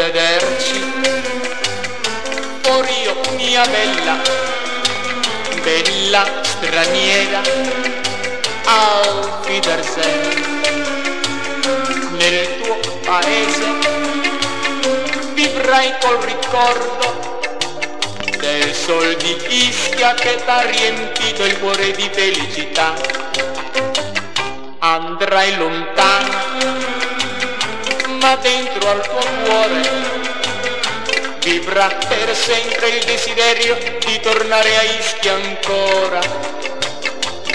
rivederci. Fuori io, mia bella, bella straniera, auf Wiedersehen. Nel tuo paese vivrai col ricordo del sol di Ischia che t'ha riempito il cuore di felicità. Andrai lontano, ma dentro al tuo cuore vivrà per sempre il desiderio di tornare a Ischia ancora.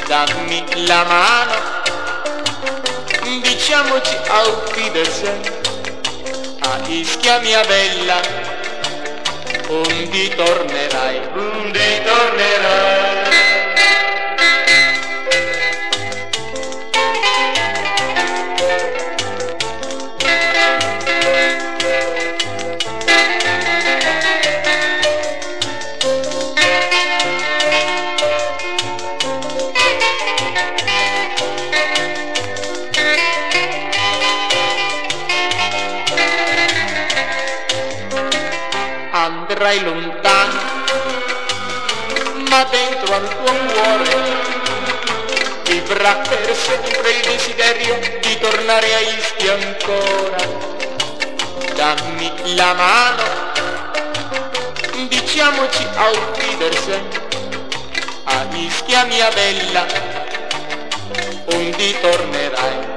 Dammi la mano, diciamoci auf Wiedersehen. A Ischia mia bella, undi tornerai, undi tornerai. Andrai lontano, ma dentro al tuo cuore vivrà per sempre il desiderio di tornare a Ischia ancora. Dammi la mano, diciamoci auf Wiedersehen. A Ischia mia bella, undi tornerai.